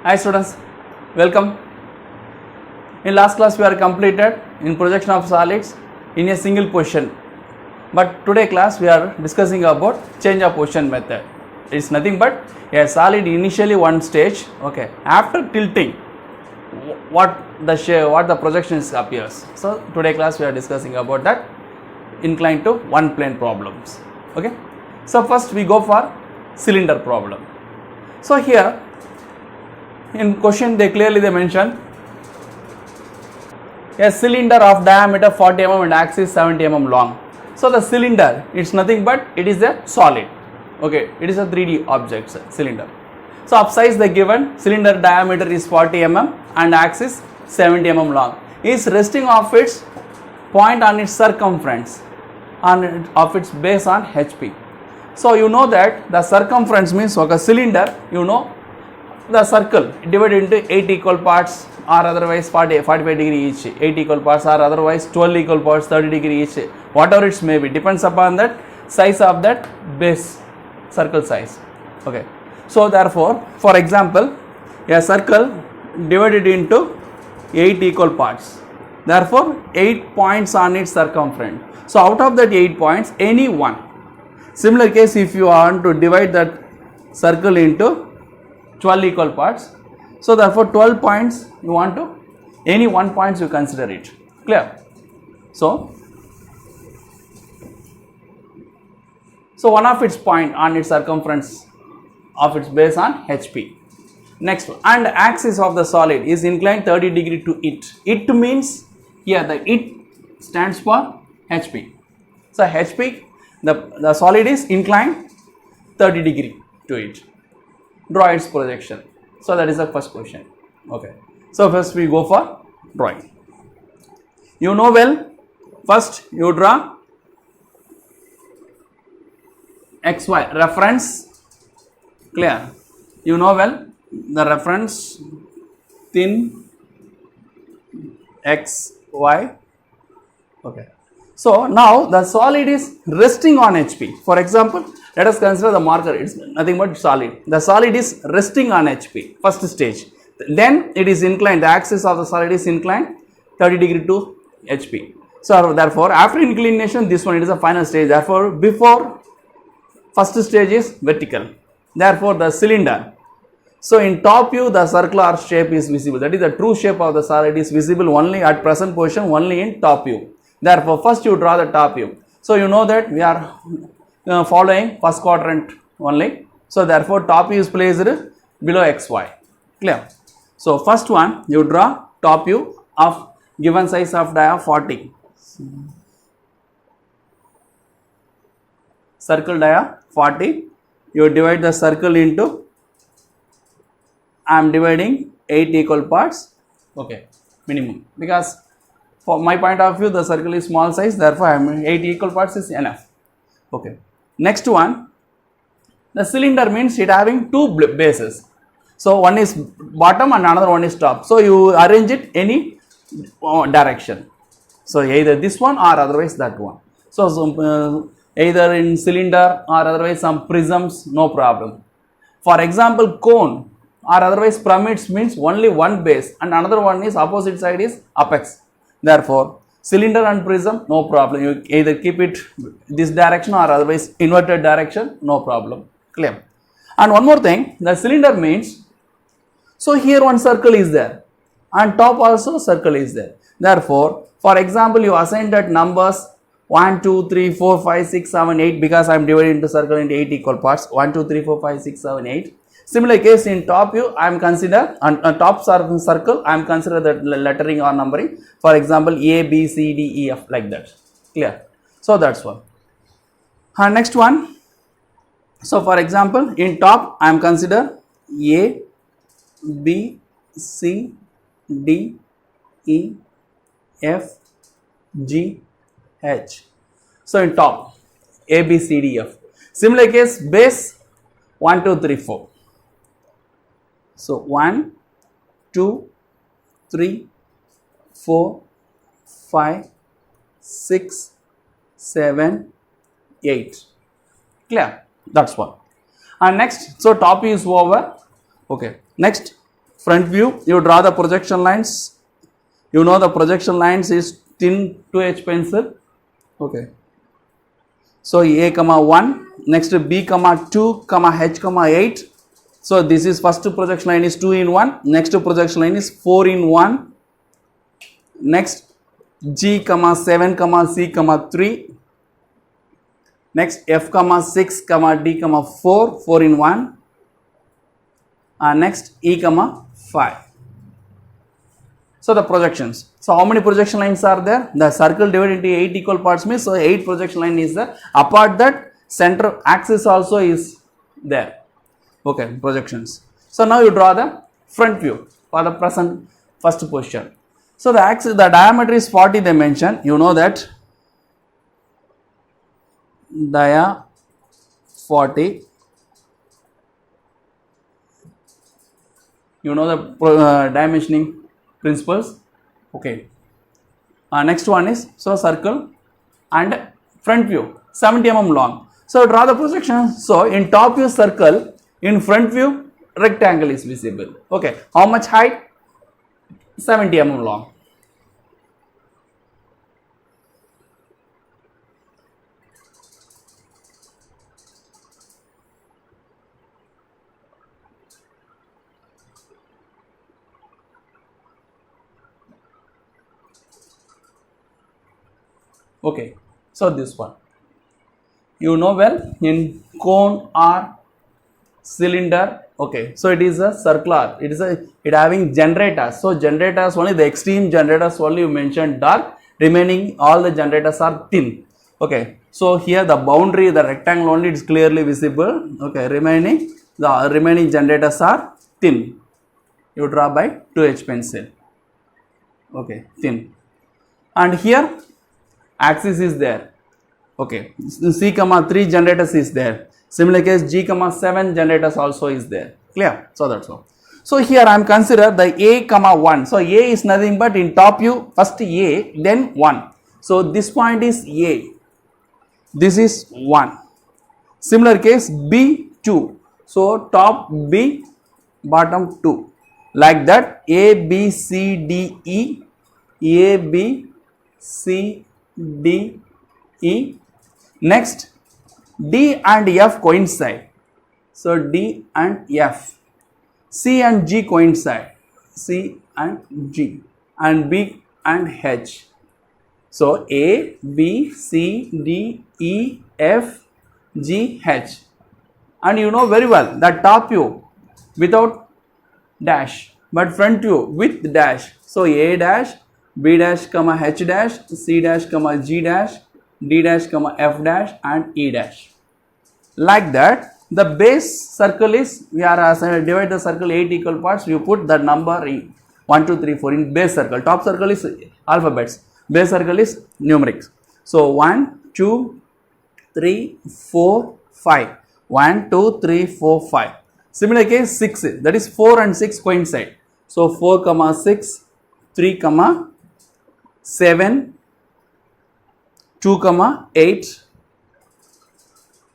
Hi students, welcome. In last class we are completed in projection of solids in a single position. But today class we are discussing about change of position method. It is nothing but a solid initially one stage, okay, after tilting what the projections appears. So today class we are discussing about that inclined to one plane problems. Okay. So first we go for cylinder problem. So here in question they mention a cylinder of diameter 40 mm and axis 70 mm long. So the cylinder, it's nothing but it is a solid. Okay, it is a 3D object cylinder. So of size the given cylinder diameter is 40 mm and axis 70 mm long. Is resting of its point on its circumference of its base on HP. So you know that the circumference means a cylinder, you know the circle divided into 8 equal parts or otherwise 45 degree each, 8 equal parts or otherwise 12 equal parts 30 degree each, whatever it may be, depends upon that size of that base circle size. Okay. So therefore, for example, a circle divided into 8 equal parts, therefore 8 points on its circumference. So out of that 8 points, any one. Similar case, if you want to divide that circle into 12 equal parts, so therefore 12 points you want to, any 1 points you consider it. Clear? So one of its point on its circumference of its base on HP. Next one, and axis of the solid is inclined 30 degree to it. It means here the it stands for HP. So HP, the solid is inclined 30 degree to it. Draw its projection. So that is the first question. Okay. So first we go for drawing. You know well, first you draw XY reference. Clear? You know well the reference thin XY. Okay. So now the solid is resting on HP. For example, let us consider the marker, it's nothing but solid. The solid is resting on HP, first stage. Then it is inclined, the axis of the solid is inclined 30 degree to HP. So therefore, after inclination, this one it is a final stage. Therefore, before first stage is vertical. Therefore, the cylinder. So in top view, the circular shape is visible. That is the true shape of the solid is visible only at present position, only in top view. Therefore, first you draw the top view. So you know that we are following first quadrant only. So therefore, top view is placed below XY. Clear? So first one you draw top view of given size of dia 40. Circle dia 40. You divide the circle into, I am dividing 8 equal parts. Okay, minimum, because for my point of view the circle is small size, therefore I am 8 equal parts is enough. Okay. Next one, the cylinder means it having two bases. So one is bottom and another one is top. So you arrange it any direction. So either this one or otherwise that one. So either in cylinder or otherwise some prisms, no problem. For example, cone or otherwise pyramids means only one base and another one is opposite side is apex. Therefore, cylinder and prism, no problem. You either keep it this direction or otherwise inverted direction, no problem. Clear? And one more thing, the cylinder means, so here one circle is there and top also circle is there. Therefore, for example, you assign that numbers 1, 2, 3, 4, 5, 6, 7, 8 because I am dividing into circle into 8 equal parts. 1, 2, 3, 4, 5, 6, 7, 8. Similar case in top view, I am consider on top circle, I am consider the lettering or numbering. For example, A, B, C, D, E, F like that. Clear? So that's one. Next one. So for example, in top, I am consider A, B, C, D, E, F, G, H. So in top, A, B, C, D, F. Similar case, base 1, 2, 3, 4. So 1, 2, 3, 4, 5, 6, 7, 8. Clear? That's one. And next, so top is over. Okay. Next, front view, you draw the projection lines. You know the projection lines is thin 2H pencil. Okay. So A comma 1, next B comma 2 comma H comma 8. So this is first projection line is 2 in 1, next projection line is 4 in 1. Next G comma 7 comma C comma 3. Next F comma 6 comma D comma 4, 4 in 1. Next E comma 5. So the projections. So how many projection lines are there? The circle divided into 8 equal parts means so 8 projection line is there. Apart that center axis also is there. Okay, projections. So now you draw the front view for the present first position. So the axis, the diameter is 40 they mentioned. You know that dia 40. You know the dimensioning principles. Okay. Next one is so circle and front view 70 mm long. So draw the projection. So in top view circle, in front view rectangle is visible. Okay. How much height? 70 mm long. Okay, so this one, you know well, in cone or cylinder. Okay, so it is a circular, it having generators. So generators only, the extreme generators only you mentioned dark, remaining all the generators are thin. Okay, so here the boundary, the rectangle only is clearly visible. Okay, the remaining generators are thin. You draw by 2H pencil. Okay, thin. And here axis is there. Okay, C comma 3 generators is there. Similar case G comma 7 generators also is there. Clear? So that's all. So here I am consider the A comma 1. So A is nothing but in top view first A then 1. So this point is A. This is 1. Similar case B 2. So top B, bottom 2. Like that A B C D E, A B C D E. Next D and F coincide. So D and F. C and G coincide. C and G. And B and H. So A, B, C, D, E, F, G, H. And you know very well that top view without dash but front view with dash. So A dash, B dash comma H dash, C dash comma G dash, D dash comma F dash and E dash. Like that the base circle is, we are divide the circle 8 equal parts, you put the number in 1, 2, 3, 4 in base circle. Top circle is alphabets, base circle is numerics. So 1, 2, 3, 4, 5. 1, 2, 3, 4, 5. Similar case 6, that is 4 and 6 coincide. So 4 comma 6, 3 comma 7, 2 comma 8.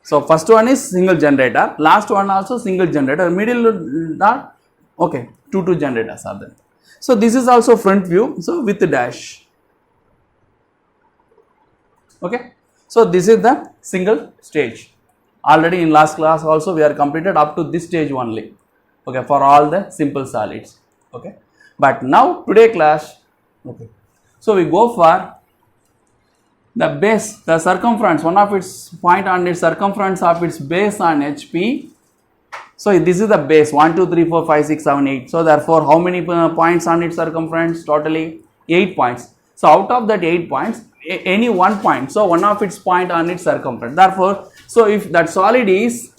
So first one is single generator, last one also single generator, middle dot, okay, two generators are there. So this is also front view, so with the dash. Okay, so this is the single stage. Already in last class also we are completed up to this stage only. Okay, for all the simple solids. Okay, but now today class, okay, so we go for the base, the circumference, one of its point on its circumference of its base on HP. So this is the base 1, 2, 3, 4, 5, 6, 7, 8. So therefore how many points on its circumference? Totally 8 points. So out of that 8 points, any one point, so one of its point on its circumference. Therefore, so if that solid is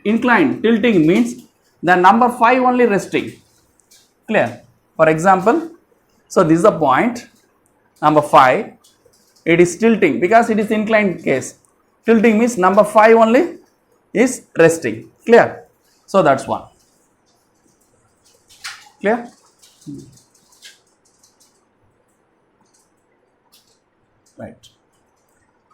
inclined, tilting means the number 5 only resting. Clear? For example, so this is the point number 5. It is tilting because it is inclined case. Tilting means number 5 only is resting. Clear? So that's one. Clear? Right.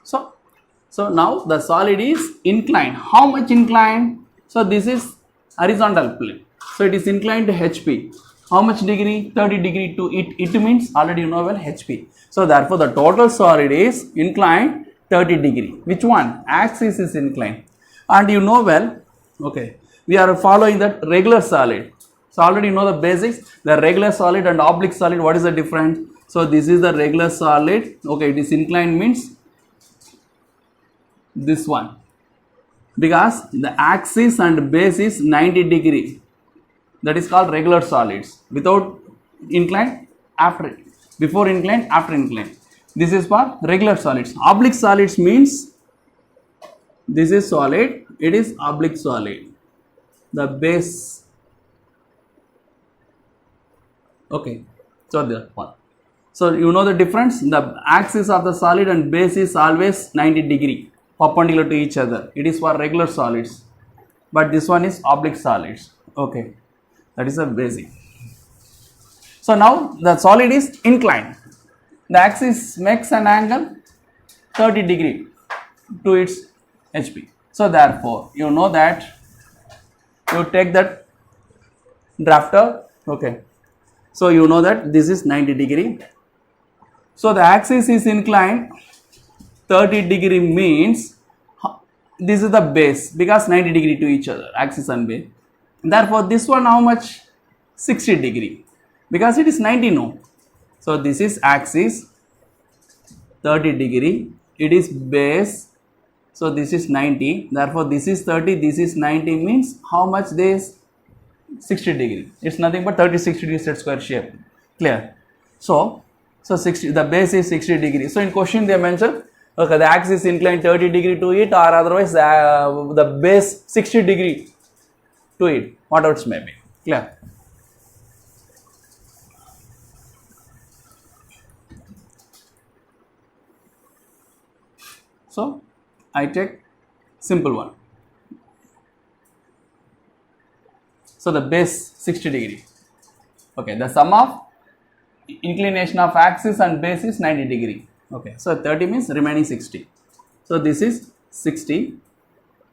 So now the solid is inclined. How much inclined? So this is horizontal plane. So it is inclined to HP. How much degree? 30 degree to it. It means already you know well HP. So therefore the total solid is inclined 30 degree. Which one? Axis is inclined. And you know well, okay, we are following that regular solid. So already you know the basics. The regular solid and oblique solid, what is the difference? So this is the regular solid. Okay, it is inclined means this one. Because the axis and base is 90 degree. That is called regular solids. Without inclined, after, before inclined, after inclined. This is for regular solids. Oblique solids means this is solid, it is oblique solid. The base. Okay, so that one. So you know the difference. The axis of the solid and base is always 90 degree perpendicular to each other. It is for regular solids, but this one is oblique solids. Okay, that is a basic. So now the solid is inclined. The axis makes an angle 30 degree to its HP. So therefore you know that you take that drafter. Okay, so you know that this is 90 degree. So the axis is inclined 30 degree means this is the base, because 90 degree to each other, axis and base. Therefore this one how much? 60 degree, because it is 90 no. So this is axis 30 degree, it is base, so this is 90, therefore this is 30, this is 90 means how much this? 60 degree. It's nothing but 36 degree set square shape. Clear? So 60, the base is 60 degree. So in question they mention, okay, the axis is inclined 30 degree to it, or otherwise the base 60 degree to it, what else may be. Clear? So I take simple one. So the base 60 degree. Okay, the sum of inclination of axis and base is 90 degree. Okay, so 30 means remaining 60. So this is 60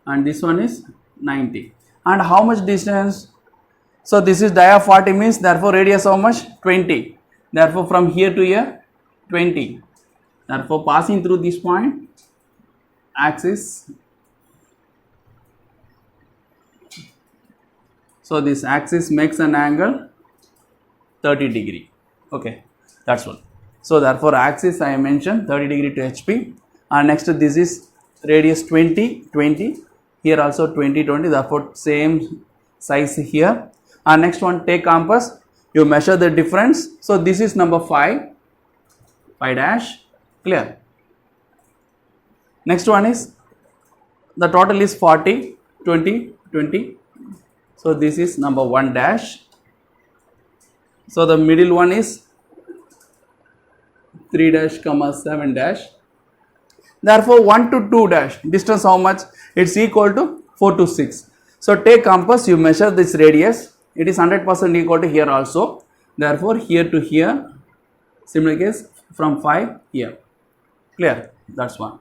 and this one is 90. And how much distance? So this is dia 40 means, therefore radius how much? 20. Therefore from here to here 20. Therefore passing through this point, axis. So this axis makes an angle 30 degree. Okay, that's one. So therefore axis I mentioned 30 degree to HP, and next this is radius 20, here also 20, therefore same size here. And next one, take compass, you measure the difference. So this is number 5 dash. Clear? Next one is the total is 40, 20. So this is number 1 dash. So the middle one is 3 dash comma 7 dash. Therefore 1 to 2 dash distance how much? It's equal to 4 to 6. So take compass, you measure this radius, it is 100% equal to here also. Therefore here to here, similar case from 5 here. Clear? That's one.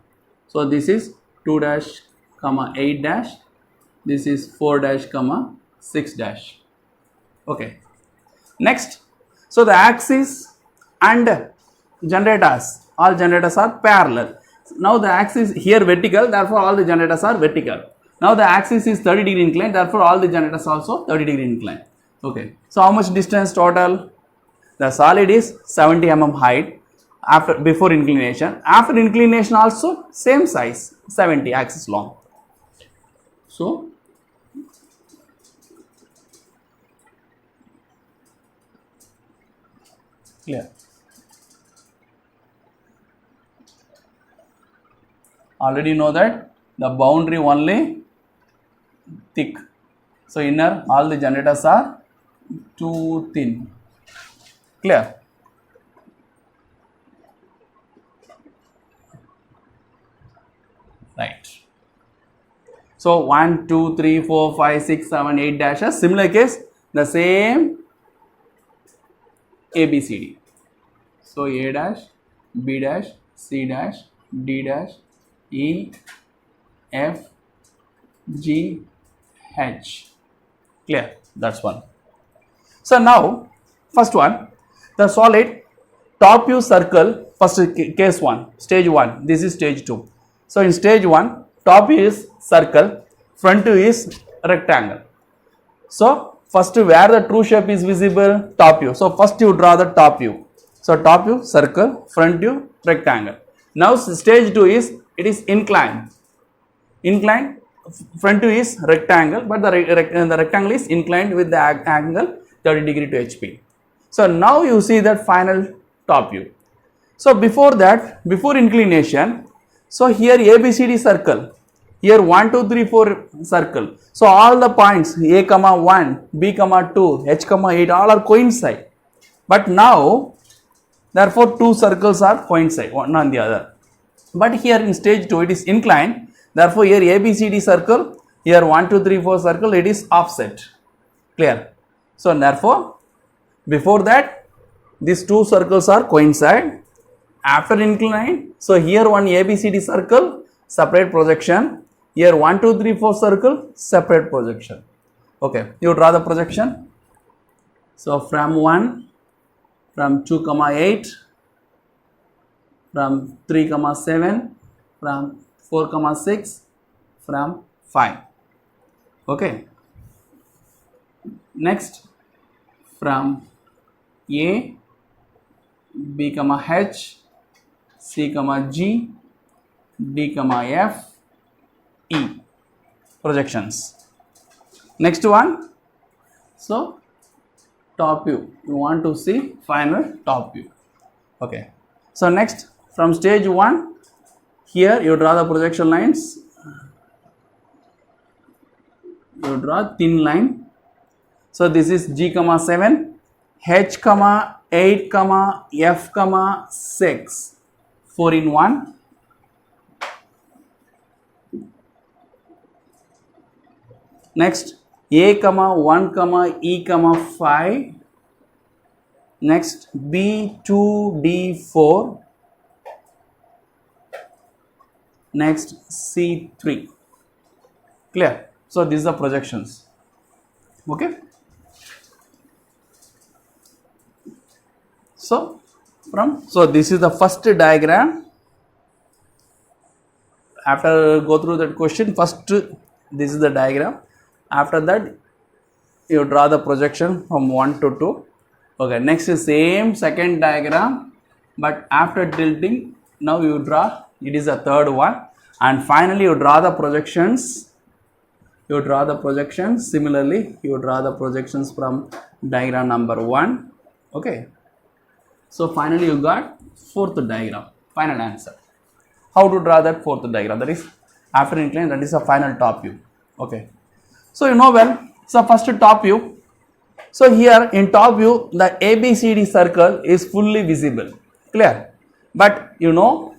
So this is 2 dash comma 8 dash, this is 4 dash comma 6 dash. Okay. Next, so the axis and generators, all generators are parallel. Now the axis here vertical, therefore all the generators are vertical. Now the axis is 30 degree inclined, therefore all the generators also 30 degree inclined. Okay. So how much distance total? The solid is 70 mm height before inclination. After inclination also same size, 70 axis long. So clear? Already know that the boundary only thick. So inner all the generators are too thin. Clear? Right. So 1, 2, 3, 4, 5, 6, 7, 8 dashes. Similar case, the same A, B, C, D. So A dash, B dash, C dash, D dash, E, F, G, H. Clear? That's one. So now, first one, the solid top view circle, first case 1, stage 1, this is stage 2. So in stage 1, top view is circle, front view is rectangle. So first where the true shape is visible, top view. So first you draw the top view. So top view, circle, front view, rectangle. Now stage 2 is, it is inclined. Inclined, front view is rectangle, but the rectangle is inclined with the angle 30 degree to HP. So now you see that final top view. So before that, before inclination, so here ABCD circle, here 1, 2, 3, 4 circle. So all the points A, 1, B, 2, H, 8 all are coincide. But now, therefore two circles are coincide, one on the other. But here in stage 2 it is inclined. Therefore here ABCD circle, here 1, 2, 3, 4 circle, it is offset. Clear? So therefore, before that, these two circles are coincide. After inclined, so here one ABCD circle, separate projection. Here 1, 2, 3, 4 circle, separate projection. Okay, you draw the projection. So from 1, from 2, 8, from 3, 7, from 4, 6, from 5. Okay. Next, from A, B, H, C, G, D, F, E, projections. Next one, so top view, you want to see final top view. Okay, so next from stage 1, here you draw the projection lines, you draw thin line. So this is G, 7, H, 8, F, 6, 4 in 1. Next A, 1, E, 5. Next B, 2, D, 4. Next C, 3. Clear? So these are projections. Okay. So this is the first diagram. After go through that question, first this is the diagram. After that you draw the projection from 1 to 2. Okay, next is same second diagram, but after tilting now you draw, it is the third one, and finally you draw the projections. You draw the projections. Similarly you draw the projections from diagram number 1. Okay. So finally you got fourth diagram, final answer. How to draw that fourth diagram? That is after incline, that is a final top view. Okay. So you know well, so first top view. So here in top view, the ABCD circle is fully visible. Clear? But you know,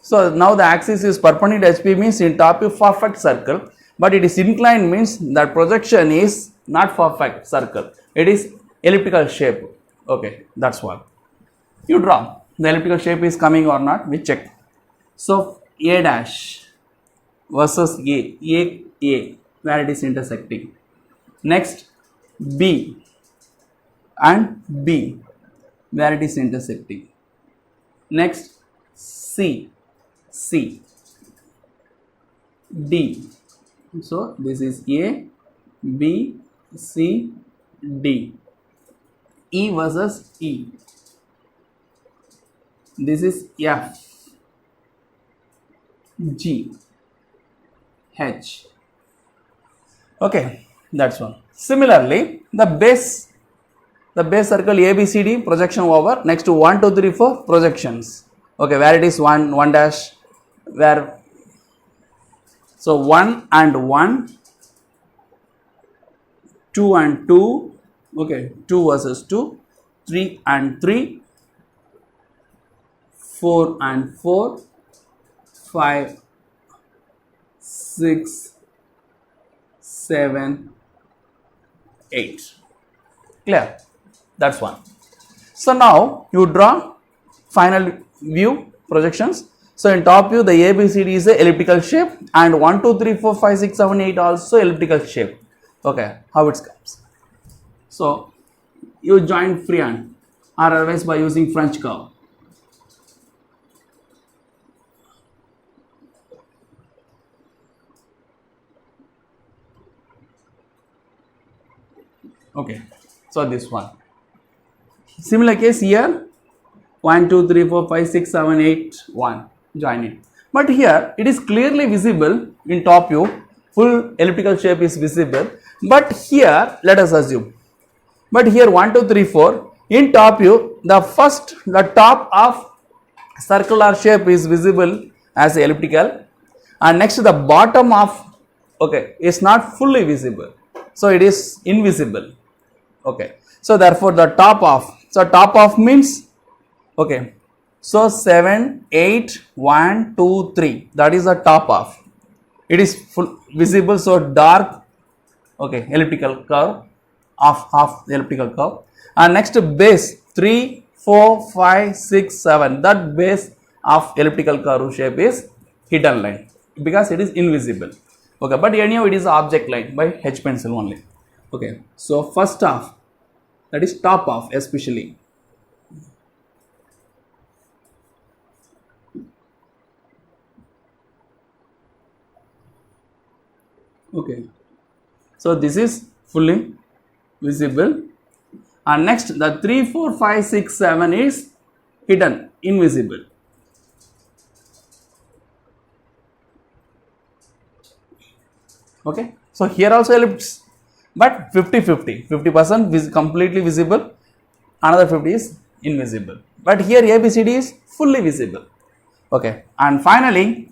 so now the axis is perpendicular to HP means in top view perfect circle, but it is inclined means that projection is not perfect circle. It is elliptical shape. Okay, that's what. You draw the elliptical shape is coming or not, we check. So A dash versus A where it is intersecting. Next B and B where it is intersecting. Next C D. So this is A, B, C, D. E versus E. This is F, G, H. Okay, that's one. Similarly, the base circle ABCD projection over. Next to 1, 2, 3, 4 projections. Okay, where it is 1 dash, where so 1 and 1, 2 and 2. Okay, 2 versus 2, 3 and 3. 4 and 4, 5, 6, 7, 8. Clear? That's one. So now you draw final view projections. So in top view the ABCD is a elliptical shape and 1, 2, 3, 4, 5, 6, 7, 8 also elliptical shape. Okay, how it comes. So you join freehand or otherwise by using French curve. Okay, so this one. Similar case here 1, 2, 3, 4, 5, 6, 7, 8, 1. Join it. But here it is clearly visible in top view. Full elliptical shape is visible. But here let us assume. But here 1, 2, 3, 4. In top view, the top of circular shape is visible as elliptical, and next the bottom of is not fully visible. So it is invisible. Okay. So therefore the top of means so 7, 8, 1, 2, 3. That is the top of. It is full visible. So dark elliptical curve of half the elliptical curve, and next base 3, 4, 5, 6, 7. That base of elliptical curve shape is hidden line because it is invisible. Okay, but anyhow it is object line by H pencil only. Okay, so first half, that is top half especially. Okay, so this is fully visible, and next the 3, 4, 5, 6, 7 is hidden, invisible. Okay, so here also ellipse, but 50% completely visible, another 50 is invisible, but here ABCD is fully visible. Okay, and finally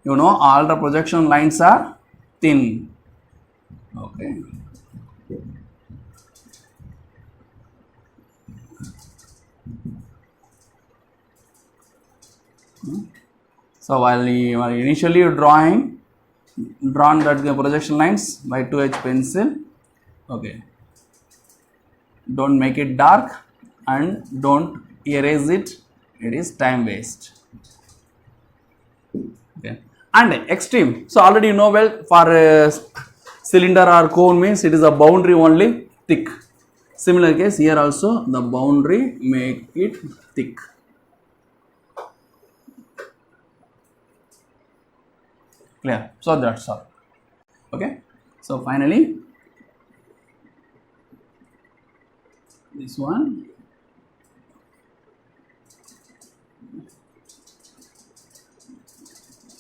all the projection lines are thin. Okay, so while you are initially drawn that the projection lines by 2H pencil. Okay, don't make it dark and don't erase it, it is time waste. Okay, and extreme, so already you know well, for cylinder or cone means it is a boundary only thick. Similar case here also, the boundary make it thick. Clear? So that's all. Okay, so finally this one,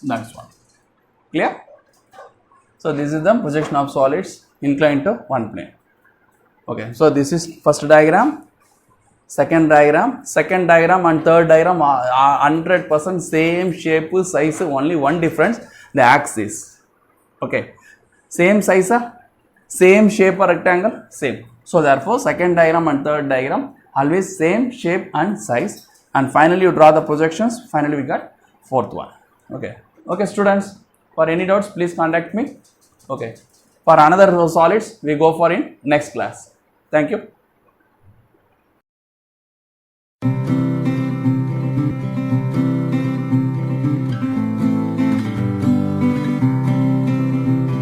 that's one. Clear? So this is the projection of solids inclined to one plane. Okay, so this is first diagram, second diagram and third diagram are 100% same shape, size, only one difference, the axis. Okay, same size, same shape or rectangle, same. So therefore second diagram and third diagram always same shape and size, and finally you draw the projections, finally we got fourth one. Okay students, for any doubts please contact me. Okay, for another solids we go for in next class. Thank you.